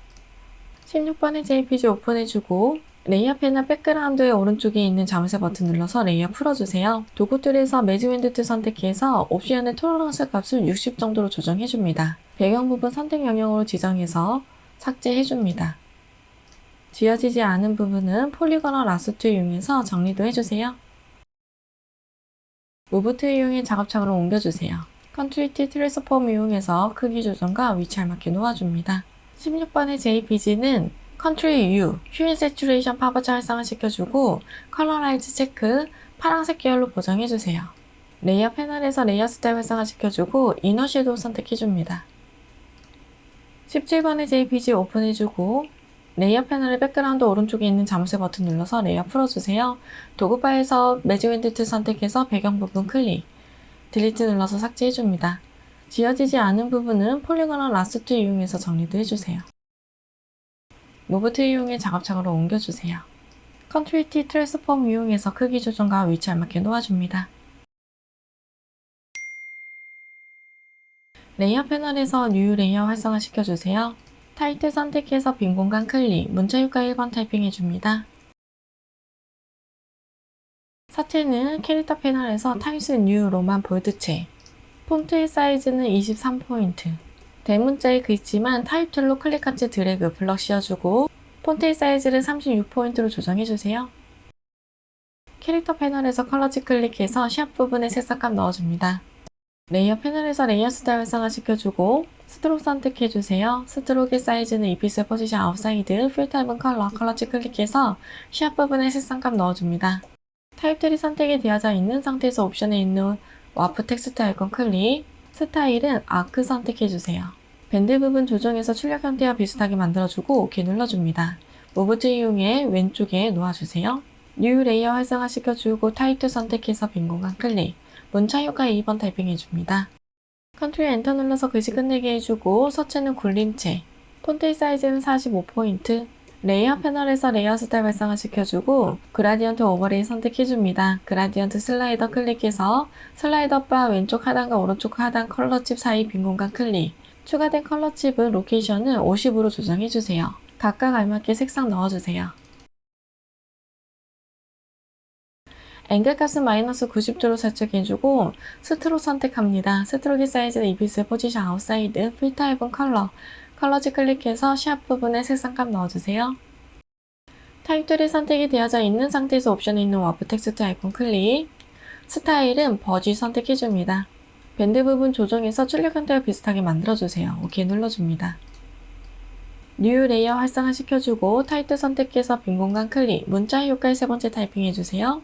16번의 JPG 오픈해주고 레이어 패널 백그라운드의 오른쪽에 있는 자물쇠 버튼 눌러서 레이어 풀어주세요. 도구 툴에서 매직 윈드 툴 선택해서 옵션의 톨러런스 값을 60 정도로 조정해줍니다. 배경 부분 선택 영역으로 지정해서 삭제해줍니다. 지워지지 않은 부분은 폴리거널 라sso 툴 이용해서 정리도 해주세요. 무브 툴 이용해 작업창으로 옮겨주세요. 컨트롤 T 트랜스폼 이용해서 크기 조정과 위치 알맞게 놓아줍니다. 16번의 JPG는 컨트롤 U, 휴 앤 세츄레이션 파버차 활성화 시켜주고 컬러라이즈 체크, 파란색 계열로 보정해주세요. 레이어 패널에서 레이어 스타일 활성화 시켜주고 이너 섀도우 선택해줍니다. 17번의 JPG 오픈해주고 레이어 패널의 백그라운드 오른쪽에 있는 자물쇠 버튼 눌러서 레이어 풀어주세요. 도구바에서 매직 윈드 툴 선택해서 배경 부분 클릭, 딜리트 눌러서 삭제해줍니다. 지워지지 않은 부분은 폴리거널 라sso 툴 이용해서 정리도 해주세요. 무브 툴 이용해 작업창으로 옮겨주세요. 컨트롤 T 트랜스폼 이용해서 크기 조정과 위치 알맞게 놓아줍니다. 레이어 패널에서 뉴 레이어 활성화 시켜주세요. 타이틀 선택해서 빈 공간 클릭, 문자 효과 1번 타이핑해줍니다. 사체는 캐릭터 패널에서 타임스 뉴 로만 볼드체, 폰트의 사이즈는 23포인트, 대문자의 글씨만 타입 툴로 클릭한 채 드래그, 블럭 씌워주고 폰트의 사이즈를 36포인트로 조정해주세요. 캐릭터 패널에서 컬러지 클릭해서 샵 부분에 색상감 넣어줍니다. 레이어 패널에서 레이어 스타일 활성화 시켜주고 스트로크 선택해주세요. 스트로크의 사이즈는 2픽셀 포지션 아웃사이드, 필 타입은 컬러지 클릭해서 샵 부분에 색상감 넣어줍니다. 타입 툴이 선택이 되어져 있는 상태에서 옵션에 있는 와프 텍스트 아이콘 클릭, 스타일은 아크 선택해주세요. 밴드 부분 조정해서 출력 형태와 비슷하게 만들어주고 OK 눌러줍니다. 무브 툴 이용해 왼쪽에 놓아주세요. 뉴 레이어 활성화 시켜주고 타입 툴 선택해서 빈 공간 클릭, 문자 효과 2번 타이핑해줍니다. 컨트롤 엔터 눌러서 글씨 끝내게 해주고 서체는 굴림체, 폰트의 사이즈는 45포인트, 레이어 패널에서 레이어 스타일 활성화 시켜주고 그라디언트 오버레이 선택해줍니다. 그라디언트 슬라이더 클릭해서 슬라이더 바 왼쪽 하단과 오른쪽 하단 컬러칩 사이 빈 공간 클릭, 추가된 컬러칩은 로케이션을 50으로 조정해주세요. 각각 알맞게 색상 넣어주세요. 앵글 값은 마이너스 90도로 설정해주고 스트로크 선택합니다. 스트로크 사이즈는 2픽셀 포지션 아웃사이드, 필 타입은 컬러지 클릭해서 샵 부분에 색상감 넣어주세요. 타입 툴이 선택이 되어져 있는 상태에서 옵션에 있는 와프 텍스트 아이콘 클릭, 스타일은 버지 선택해줍니다. 밴드 부분 조정해서 출력 형태와 비슷하게 만들어주세요. OK 눌러줍니다. 뉴 레이어 활성화 시켜주고 타이틀 선택해서 빈 공간 클릭, 문자 효과의 세 번째 타이핑 해주세요.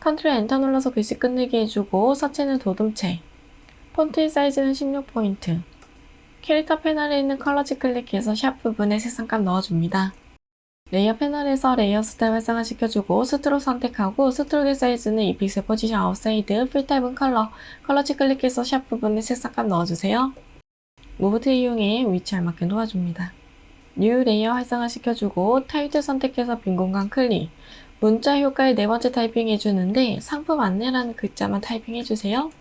컨트롤 엔터 눌러서 글씨 끝내게 해주고 서체는 도둠체, 폰트의 사이즈는 16포인트, 캐릭터 패널에 있는 컬러지 클릭해서 샵 부분에 색상감 넣어줍니다. 레이어 패널에서 레이어 스타일 활성화 시켜주고 스트로크 선택하고 스트로크의 사이즈는 2픽셀 포지션 아웃사이드, 필 타입은 컬러지 클릭해서 샵 부분에 색상감 넣어주세요. 무브 툴 이용해 위치 알맞게 놓아줍니다. 뉴 레이어 활성화 시켜주고 타이틀 선택해서 빈 공간 클릭, 문자 효과의 네 번째 타이핑 해주는데 상품 안내라는 글자만 타이핑 해주세요.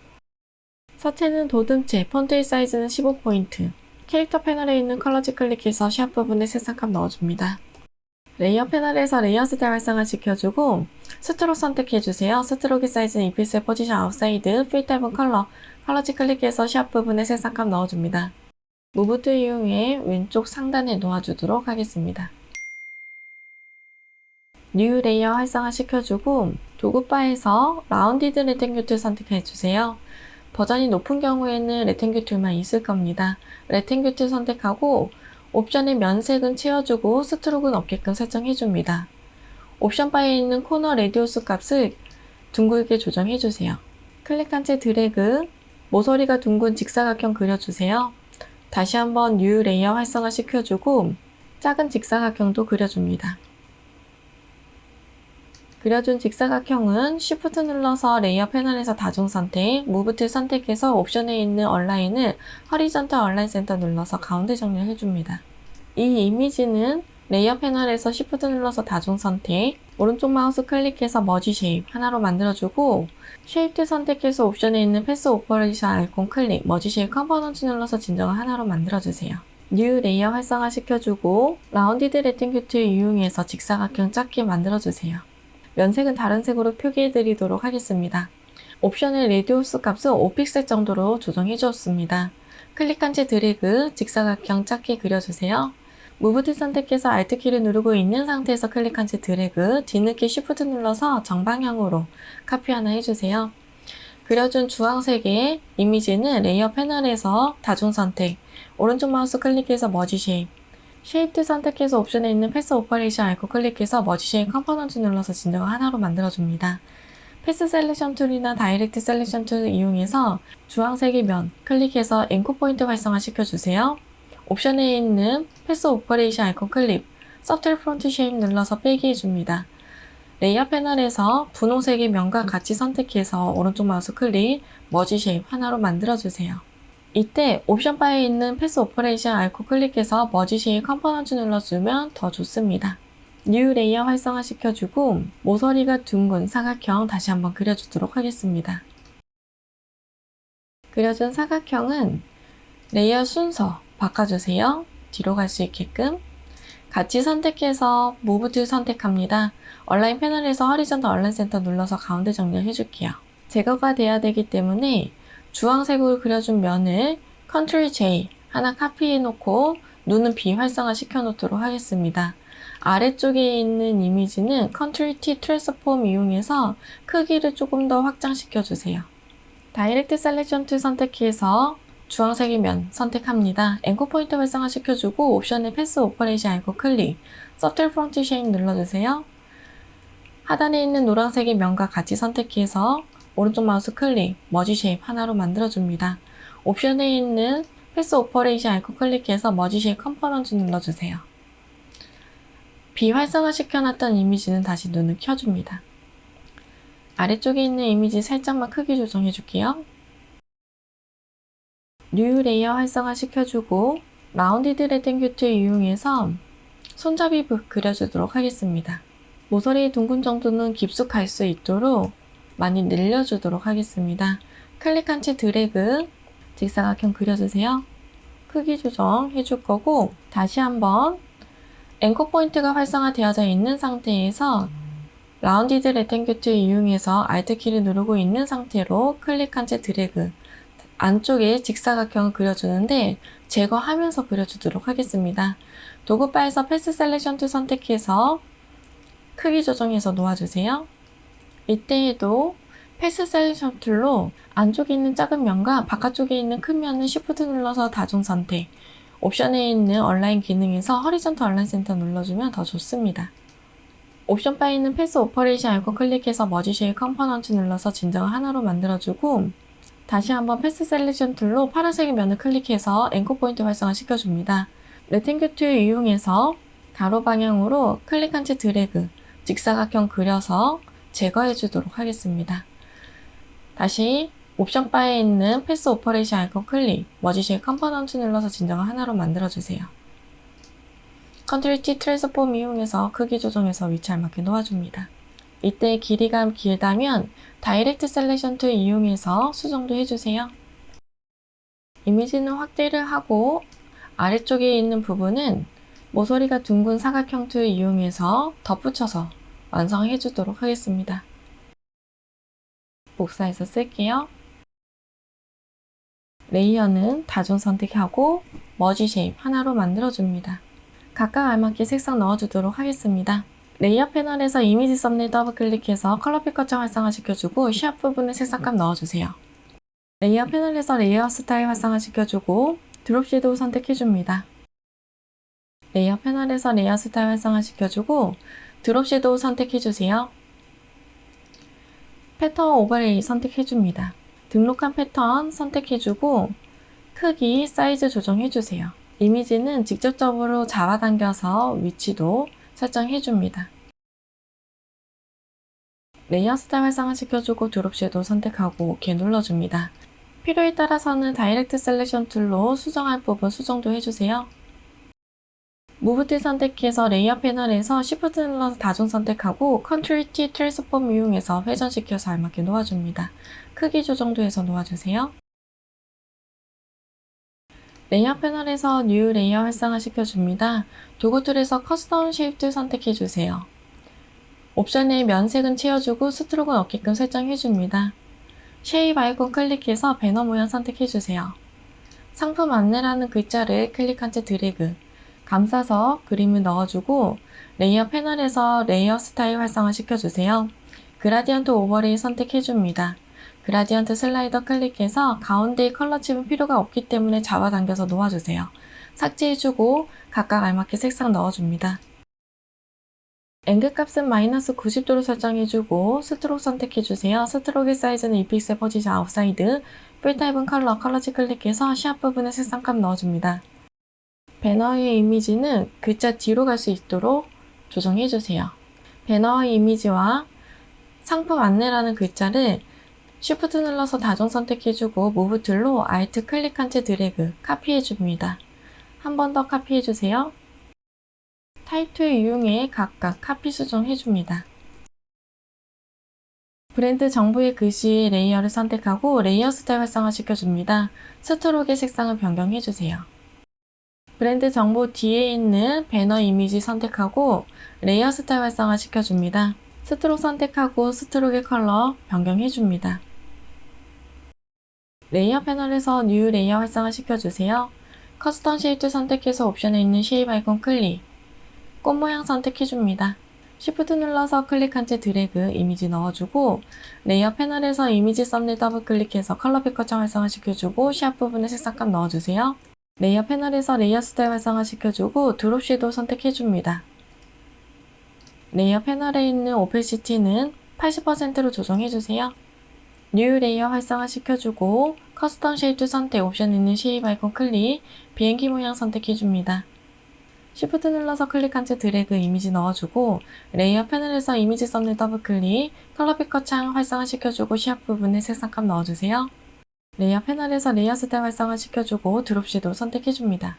서체는 도둠체, 폰트의 사이즈는 15포인트, 캐릭터 패널에 있는 컬러지 클릭해서 샵 부분에 색상감 넣어줍니다. 레이어 패널에서 레이어 스타일 활성화 시켜주고 스트로크 선택해주세요. 스트로크 사이즈는 2픽셀 포지션 아웃사이드, 필 타입은 컬러지 클릭해서 샵 부분에 색상감 넣어줍니다. 무브 툴 이용해 왼쪽 상단에 놓아주도록 하겠습니다. 뉴 레이어 활성화 시켜주고 도구바에서 라운디드 레탱귤 툴 선택해주세요. 버전이 높은 경우에는 레탱귤 툴만 있을 겁니다. 레탱귤 툴 선택하고 옵션의 면색은 채워주고 스트로크는 없게끔 설정해줍니다. 옵션 바에 있는 코너 레디우스 값을 둥글게 조정해주세요. 클릭한 채 드래그, 모서리가 둥근 직사각형 그려주세요. 다시 한번 뉴 레이어 활성화 시켜주고 작은 직사각형도 그려줍니다. 그려준 직사각형은 Shift 눌러서 레이어 패널에서 다중 선택, Move 툴 선택해서 옵션에 있는 얼라인을 Horizontal Align Center 눌러서 가운데 정리를 해줍니다. 이 이미지는 레이어 패널에서 Shift 눌러서 다중 선택, 오른쪽 마우스 클릭해서 머지 쉐입 하나로 만들어주고 쉐입 툴 선택해서 옵션에 있는 패스 오퍼레이션 아이콘 클릭, 머지 쉐입 컴포넌트 눌러서 진정을 하나로 만들어주세요. 뉴 레이어 활성화 시켜주고 라운디드 레팅큐 툴 이용해서 직사각형 작게 만들어주세요. 면색은 다른 색으로 표기해드리도록 하겠습니다. 옵션의 레디우스 값은 5픽셀 정도로 조정해 주었습니다. 클릭한 채 드래그, 직사각형 작게 그려주세요. 무브 툴 선택해서 Alt 키를 누르고 있는 상태에서 클릭한 채 드래그, 뒤늦게 Shift 눌러서 정방향으로 카피 하나 해주세요. 그려준 주황색의 이미지는 레이어 패널에서 다중 선택, 오른쪽 마우스 클릭해서 머지 쉐입, 쉐입 툴 선택해서 옵션에 있는 패스 오퍼레이션 아이콘 클릭해서 머지 쉐입 컴포넌트 눌러서 진정을 하나로 만들어줍니다. 패스 셀렉션 툴이나 다이렉트 셀렉션 툴을 이용해서 주황색의 면 클릭해서 앵커 포인트 활성화 시켜주세요. 옵션에 있는 패스 오퍼레이션 아이콘 클릭, 서틀 프론트 쉐입 눌러서 빼기 해줍니다. 레이어 패널에서 분홍색의 면과 같이 선택해서 오른쪽 마우스 클릭, 머지 쉐입 하나로 만들어주세요. 이때 옵션 바에 있는 패스 오퍼레이션 아이콘 클릭해서 머지 쉐입 컴포넌트 눌러주면 더 좋습니다. 뉴 레이어 활성화 시켜주고 모서리가 둥근 사각형 다시 한번 그려주도록 하겠습니다. 그려준 사각형은 레이어 순서 바꿔주세요. 뒤로 갈 수 있게끔. 같이 선택해서 무브 툴 선택합니다. 얼라인 패널에서 허리전탈 얼라인 센터 눌러서 가운데 정리를 해줄게요. 제거가 돼야 되기 때문에 주황색으로 그려준 면을 Ctrl J 하나 카피해 놓고 눈은 비활성화 시켜 놓도록 하겠습니다. 아래쪽에 있는 이미지는 Ctrl T 트랜스폼 이용해서 크기를 조금 더 확장시켜 주세요. 다이렉트 셀렉션 툴 선택해서 주황색의 면 선택합니다. 앵커 포인트 활성화 시켜주고 옵션의 패스 오퍼레이션 아이콘 클릭, 서틀 프론트 쉐입 눌러주세요. 하단에 있는 노란색의 면과 같이 선택해서 오른쪽 마우스 클릭, 머지 쉐입 하나로 만들어줍니다. 옵션에 있는 패스 오퍼레이션 아이콘 클릭해서 머지 쉐입 컴포넌트 눌러주세요. 비활성화 시켜놨던 이미지는 다시 눈을 켜줍니다. 아래쪽에 있는 이미지 살짝만 크기 조정해줄게요. 뉴 레이어 활성화 시켜주고 라운디드 레팅큐 툴 이용해서 손잡이 그려주도록 하겠습니다. 모서리 둥근 정도는 깊숙할 수 있도록 많이 늘려주도록 하겠습니다. 클릭한 채 드래그, 직사각형 그려주세요. 크기 조정 해줄 거고 다시 한번 앵커 포인트가 활성화되어져 있는 상태에서 라운디드 레팅큐 툴 이용해서 Alt 키를 누르고 있는 상태로 클릭한 채 드래그, 안쪽에 직사각형을 그려주는데 제거하면서 그려주도록 하겠습니다. 도구 바에서 패스 셀렉션 툴 선택해서 크기 조정해서 놓아주세요. 이때에도 패스 셀렉션 툴로 안쪽에 있는 작은 면과 바깥쪽에 있는 큰 면은 Shift 눌러서 다중 선택, 옵션에 있는 얼라인 기능에서 허리전탈 얼라인 센터 눌러주면 더 좋습니다. 옵션 바에 있는 패스 오퍼레이션 아이콘 클릭해서 머지 쉐입 컴포넌트 눌러서 진정을 하나로 만들어주고 다시 한번 패스 셀렉션 툴로 파란색의 면을 클릭해서 앵커 포인트 활성화 시켜줍니다. 레팅큐 툴 이용해서 가로 방향으로 클릭한 채 드래그, 직사각형 그려서 제거해 주도록 하겠습니다. 다시 옵션 바에 있는 패스 오퍼레이션 아이콘 클릭, 머지 쉐입 컴포넌트 눌러서 진정을 하나로 만들어주세요. Ctrl T 트랜스폼 이용해서 크기 조정해서 위치 알맞게 놓아줍니다. 이때 길이가 길다면 다이렉트 셀렉션 툴 이용해서 수정도 해주세요. 이미지는 확대를 하고 아래쪽에 있는 부분은 모서리가 둥근 사각형 툴 이용해서 덧붙여서 완성해 주도록 하겠습니다. 복사해서 쓸게요. 레이어는 다중 선택하고 머지 쉐입 하나로 만들어줍니다. 각각 알맞게 색상 넣어주도록 하겠습니다. 레이어 패널에서 이미지 썸네일 더블 클릭해서 컬러 피커처 활성화 시켜주고 샵 부분에 색상값 넣어주세요. 레이어 패널에서 레이어 스타일 활성화 시켜주고 드롭 섀도우 선택해줍니다. 레이어 패널에서 레이어 스타일 활성화 시켜주고 드롭 섀도우 선택해주세요. 패턴 오버레이 선택해줍니다. 등록한 패턴 선택해주고 크기, 사이즈 조정해주세요. 이미지는 직접적으로 잡아당겨서 위치도 설정해줍니다. 레이어 스타일 활성화 시켜주고 드롭 섀도우 선택하고 OK 눌러줍니다. 필요에 따라서는 다이렉트 셀렉션 툴로 수정할 부분 수정도 해주세요. 무브 툴 선택해서 레이어 패널에서 Shift 눌러서 다중 선택하고 Ctrl T 트랜스폼 이용해서 회전시켜서 알맞게 놓아줍니다. 크기 조정도 해서 놓아주세요. 레이어 패널에서 뉴 레이어 활성화 시켜줍니다. 도구 툴에서 커스텀 쉐입 툴 선택해주세요. 옵션에 면색은 채워주고 스트로크는 없게끔 설정해줍니다. 쉐입 아이콘 클릭해서 배너 모양 선택해주세요. 상품 안내라는 글자를 클릭한 채 드래그, 감싸서 그림을 넣어주고 레이어 패널에서 레이어 스타일 활성화 시켜주세요. 그라디언트 오버레이 선택해줍니다. 그라디언트 슬라이더 클릭해서 가운데에 컬러 칩은 필요가 없기 때문에 잡아당겨서 놓아주세요. 삭제해주고 각각 알맞게 색상 넣어줍니다. 앵글 값은 마이너스 90도로 설정해주고 스트로크 선택해주세요. 스트로크의 사이즈는 2픽셀 포지션 아웃사이드, 필타입은 컬러치 클릭해서 시합 부분에 색상값 넣어줍니다. 배너의 이미지는 글자 뒤로 갈 수 있도록 조정해주세요. 배너의 이미지와 상품 안내라는 글자를 Shift 눌러서 다중 선택해주고 무브 툴로 Alt 클릭한 채 드래그, 카피해줍니다. 한 번 더 카피해주세요. 타입 툴 이용해 각각 카피 수정해줍니다. 브랜드 정보의 글씨 레이어를 선택하고 레이어 스타일 활성화 시켜줍니다. 스트로크의 색상을 변경해주세요. 브랜드 정보 뒤에 있는 배너 이미지 선택하고 레이어 스타일 활성화 시켜줍니다. 스트로크 선택하고 스트로크의 컬러 변경해줍니다. 레이어 패널에서 뉴 레이어 활성화 시켜주세요. 커스텀 쉐입 선택해서 옵션에 있는 쉐입 아이콘 클릭, 꽃 모양 선택해줍니다. Shift 눌러서 클릭한 채 드래그, 이미지 넣어주고 레이어 패널에서 이미지 썸네일 더블 클릭해서 컬러 피커처 활성화 시켜주고 시합 부분에 색상값 넣어주세요. 레이어 패널에서 레이어 스타일 활성화 시켜주고 드롭 섀도우 선택해줍니다. 레이어 패널에 있는 오페시티는 80%로 조정해주세요. 뉴 레이어 활성화 시켜주고 커스텀 쉐입 선택, 옵션 있는 쉐입 아이콘 클릭, 비행기 모양 선택해줍니다. Shift 눌러서 클릭한 채 드래그, 이미지 넣어주고 레이어 패널에서 이미지 썸네일 더블 클릭, 컬러 피커 창 활성화 시켜주고 시합 부분에 색상값 넣어주세요. 레이어 패널에서 레이어 스타일 활성화 시켜주고 드롭 섀도우 선택해줍니다.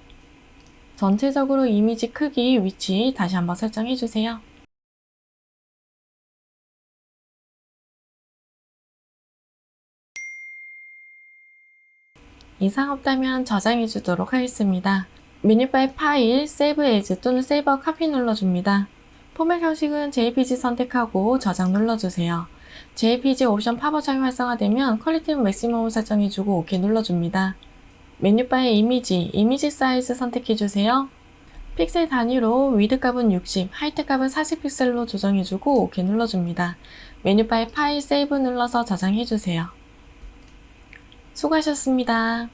전체적으로 이미지 크기, 위치 다시 한번 설정해주세요. 이상 없다면 저장해주도록 하겠습니다. 메뉴바의 파일, 세이브 에즈 또는 세이버 카피 눌러줍니다. 포맷 형식은 JPG 선택하고 저장 눌러주세요. JPG 옵션 팝업 창이 활성화되면 퀄리티는 맥시멈을 설정해주고 OK 눌러줍니다. 메뉴바의 이미지 사이즈 선택해주세요. 픽셀 단위로 위드 값은 60, 하이트 값은 40픽셀로 조정해주고 OK 눌러줍니다. 메뉴바의 파일, 세이브 눌러서 저장해주세요. 수고하셨습니다.